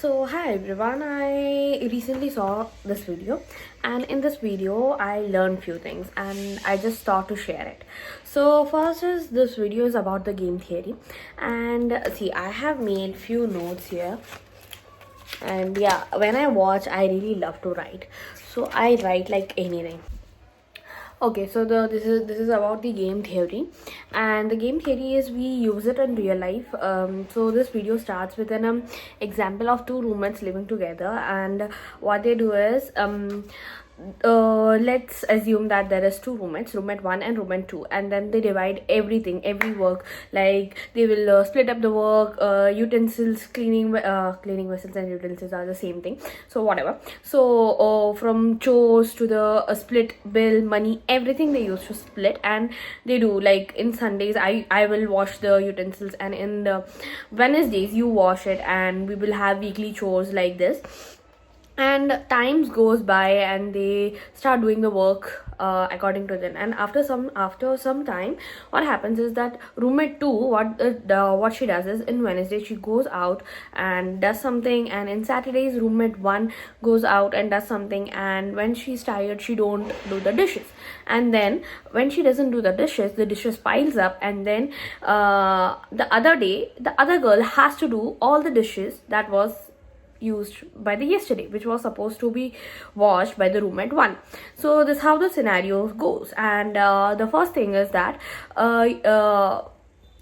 So hi everyone, I recently saw this video, and in this video I learned few things and I just thought to share it. So first is this video is about the game theory, and see, I have made few notes here. And yeah, when I watch I really love to write, so I write like anything. Okay, so this is about the game theory, and the game theory is we use it in real life. So this video starts with an example of two roommates living together, and what they do is let's assume that there is two roommates, roommate 1 and roommate 2, and then they divide everything, every work. Like they will split up the work. Utensils, cleaning vessels and utensils are the same thing, so whatever. So from chores to the split bill, money, everything they used to split, and they do like in Sundays I will wash the utensils, and in the Wednesdays you wash it, and we will have weekly chores like this. And times goes by and they start doing the work according to them, and after some time, what happens is that roommate 2, what she does is in Wednesday she goes out and does something, and in Saturdays roommate 1 goes out and does something, and when she's tired she don't do the dishes, and then when she doesn't do the dishes piles up, and then the other day the other girl has to do all the dishes that was used by the yesterday, which was supposed to be washed by the roommate 1. So this how the scenario goes, and the first thing is that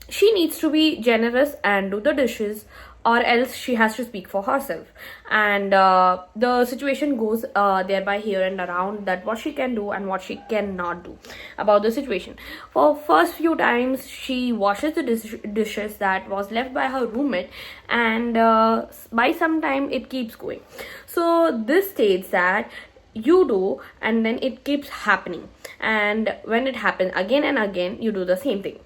she needs to be generous and do the dishes, or else she has to speak for herself. And the situation goes thereby here and around, that what she can do and what she cannot do about the situation. For first few times she washes the dishes that was left by her roommate, and by some time it keeps going. So this states that you do, and then it keeps happening, and when it happens again and again you do the same thing.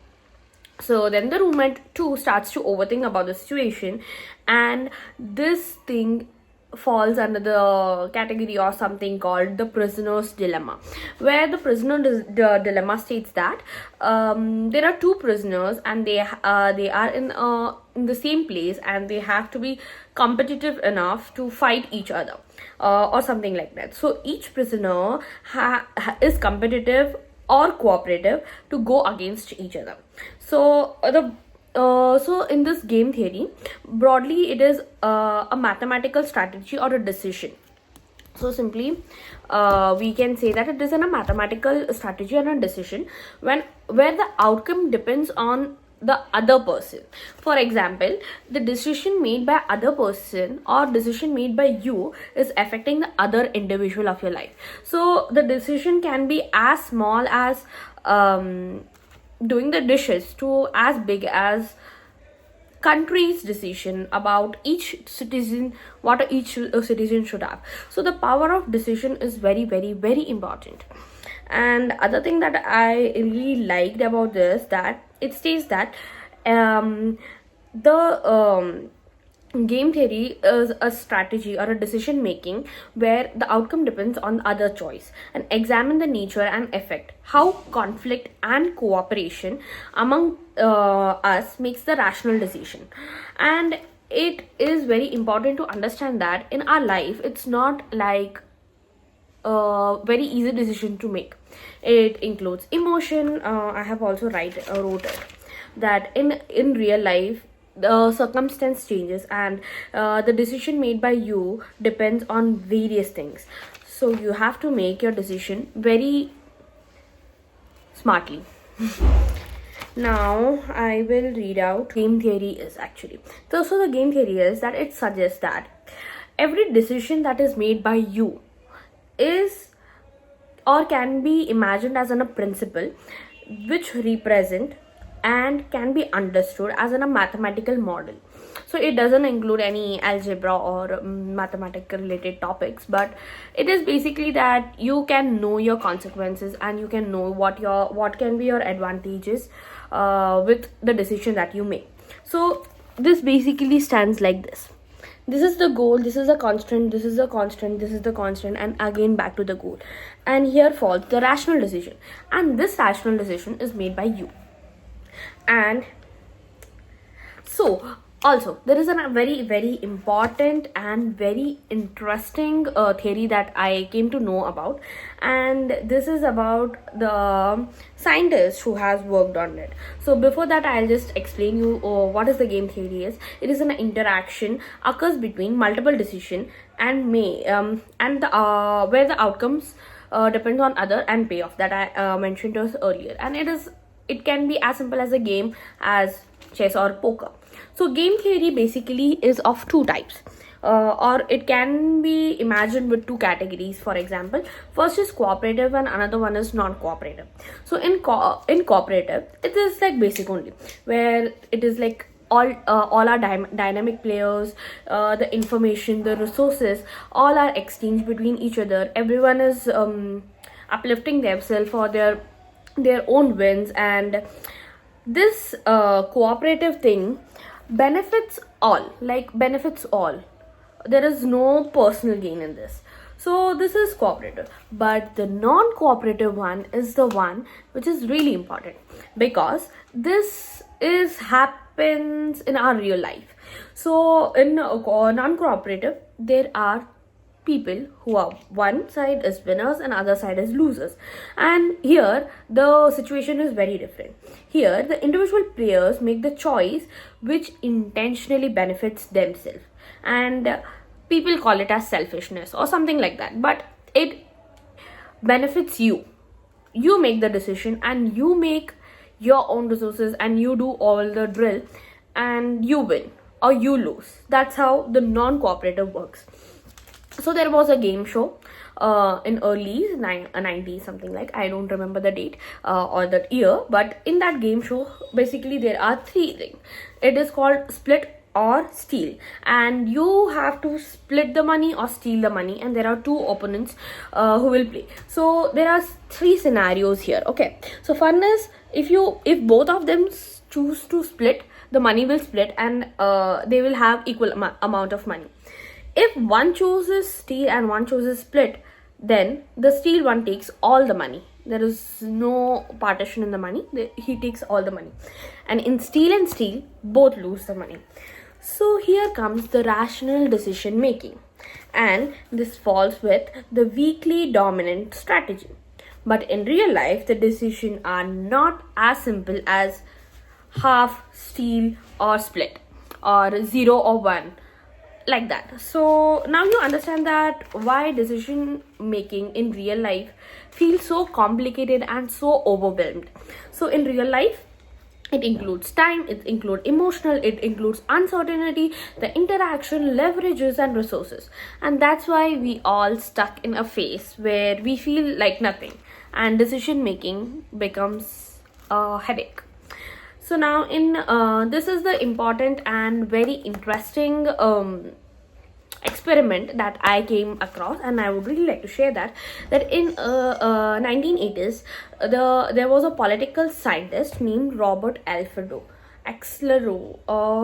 So then the roommate 2 starts to overthink about the situation, and this thing falls under the category or something called the prisoner's dilemma, where the dilemma states that there are two prisoners, and they are in the same place, and they have to be competitive enough to fight each other, or something like that. So each prisoner is competitive or cooperative to go against each other. So so in this game theory, broadly it is a mathematical strategy or a decision. So simply we can say that it is a mathematical strategy or a decision where the outcome depends on the other person. For example, the decision made by other person or decision made by you is affecting the other individual of your life. So the decision can be as small as doing the dishes to as big as country's decision about each citizen, what each citizen should have. So the power of decision is very, very, very important. And other thing that I really liked about this, that it states that the game theory is a strategy or a decision making where the outcome depends on other choice, and examine the nature and effect, how conflict and cooperation among us makes the rational decision. And it is very important to understand that in our life it's not like a very easy decision to make. It includes emotion. I have also wrote it that in real life the circumstance changes, and the decision made by you depends on various things. So you have to make your decision very smartly. Now I will read out game theory is actually. So the game theory is that it suggests that every decision that is made by you is or can be imagined as a principle which represent and can be understood as a mathematical model. So it doesn't include any algebra or mathematical related topics, but it is basically that you can know your consequences, and you can know what can be your advantages with the decision that you make. So this basically stands like this. This is the goal, this is a constant, this is a constant, this is the constant, and again back to the goal. And here falls the rational decision, and this rational decision is made by you. And so Also, there is a very important and very interesting theory that I came to know about, and this is about the scientist who has worked on it. So before that, I'll just explain you what is the game theory is. It is an interaction occurs between multiple decision and where the outcomes depends on other and payoff that I mentioned to us earlier, and it can be as simple as a game as chess or poker. So game theory basically is of two types, or it can be imagined with two categories. For example, first is cooperative and another one is non-cooperative. So in cooperative, it is like basic only, where it is like all are dynamic players, the information, the resources, all are exchanged between each other. Everyone is uplifting themselves for their own wins, and this cooperative thing benefits all. There is no personal gain in this. So this is cooperative, but the non-cooperative one is the one which is really important, because this is happens in our real life. So in non-cooperative, there are people who are one side is winners and other side is losers, and here the situation is very different. Here the individual players make the choice which intentionally benefits themselves, and people call it as selfishness or something like that, but it benefits you make the decision and you make your own resources and you do all the drill and you win or you lose. That's how the non-cooperative works. So there was a game show in early 90s, something like, I don't remember the date or the year, but in that game show basically there are three things. It is called split or steal, and you have to split the money or steal the money, and there are two opponents who will play. So there are three scenarios here. Okay, so fun is if both of them choose to split, the money will split and they will have equal amount of money. If one chooses steal and one chooses split, then the steal one takes all the money. There is no partition in the money. He takes all the money. And in steal and steal, both lose the money. So here comes the rational decision making. And this falls with the weakly dominant strategy. But in real life, the decisions are not as simple as half, steal or split, or 0 or 1. Like that. So now you understand that why decision making in real life feels so complicated and so overwhelmed. So in real life, it includes time, it includes emotional, it includes uncertainty, the interaction, leverages and resources. And that's why we all stuck in a phase where we feel like nothing and decision making becomes a headache. So now this is the important and very interesting experiment that I came across, and I would really like to share that in 1980s, there was a political scientist named Robert Axelrod.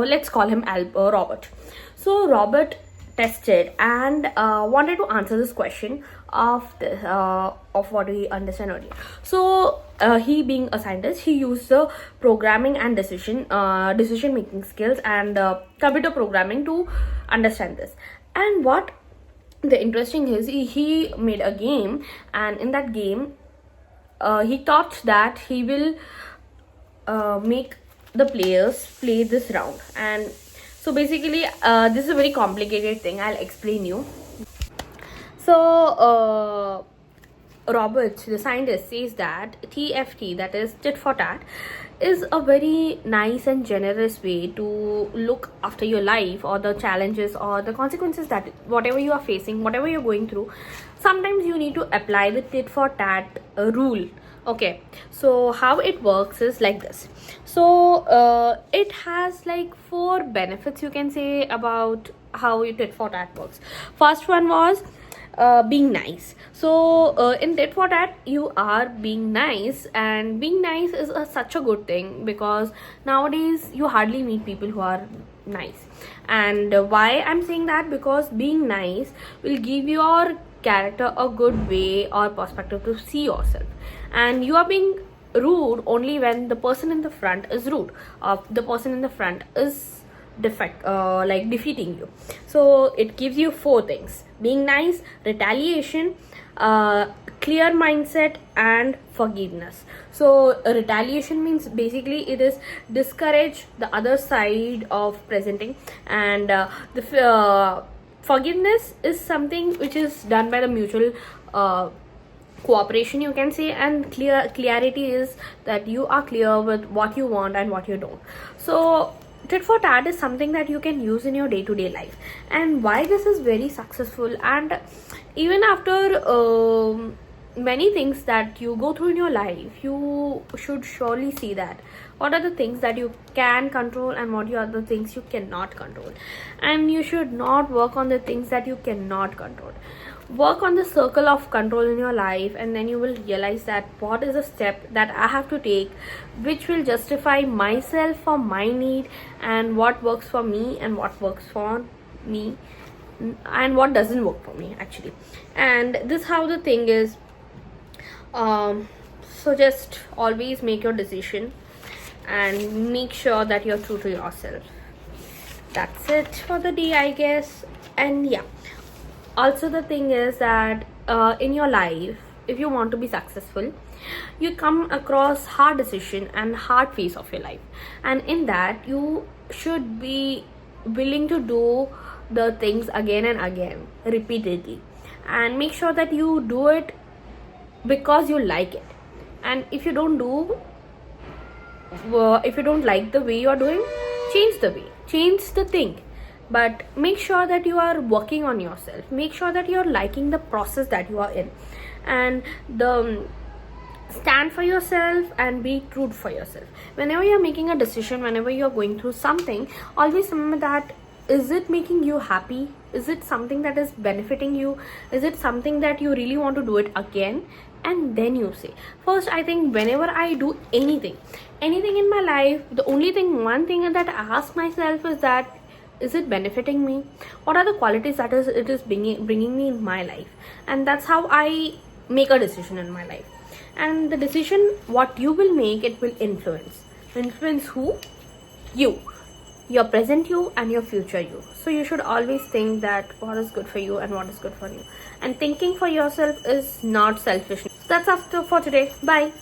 Let's call him Robert. So Robert tested and wanted to answer this question of what we understand earlier. So he being a scientist, he used the programming and decision making skills and computer programming to understand this. And what the interesting is, he made a game, and in that game he thought that he will make the players play this round. And so basically this is a very complicated thing. I'll explain you. So Robert, the scientist, says that TFT, that is tit for tat, is a very nice and generous way to look after your life or the challenges or the consequences that whatever you are facing, whatever you're going through. Sometimes you need to apply the tit for tat rule. Okay, so how it works is like this. So it has like 4 benefits, you can say, about how tit for tat works. First one was being nice. So in tit for tat, you are being nice, and being nice is such a good thing, because nowadays you hardly meet people who are nice. And why I'm saying that, because being nice will give your character a good way or perspective to see yourself, and you are being rude only when the person in the front is rude, or the person in the front is like defeating you. So it gives you four things: being nice, retaliation, clear mindset, and forgiveness. So retaliation means basically it is discourage the other side of presenting, and forgiveness is something which is done by the mutual cooperation, you can say. And clarity is that you are clear with what you want and what you don't. So tit for tat is something that you can use in your day-to-day life. And why this is very successful, and even after many things that you go through in your life, you should surely see that what are the things that you can control and what are the things you cannot control. And you should not work on the things that you cannot control. Work on the circle of control in your life, and then you will realize that what is a step that I have to take which will justify myself for my need, and what works for me and what works for me and what doesn't work for me actually. And this how the thing is. So just always make your decision and make sure that you're true to yourself. That's it for the day, I guess. And yeah, also the thing is that in your life, if you want to be successful, you come across hard decision and hard phase of your life, and in that you should be willing to do the things again and again repeatedly, and make sure that you do it because you like it. And if you don't like the way you're doing, change the thing, but make sure that you are working on yourself. Make sure that you're liking the process that you are in, and stand for yourself and be true for yourself. Whenever you're making a decision, whenever you're going through something, always remember that, is it making you happy? Is it something that is benefiting you? Is it something that you really want to do it again? And then you say. First, I think whenever I do anything in my life, the one thing that I ask myself is that, is it benefiting me? What are the qualities that it is bringing me in my life? And that's how I make a decision in my life. And the decision what you will make, it will influence who? You, your present you and your future you. So you should always think that what is good for you and what is good for you, and thinking for yourself is not selfish. That's after for today. Bye.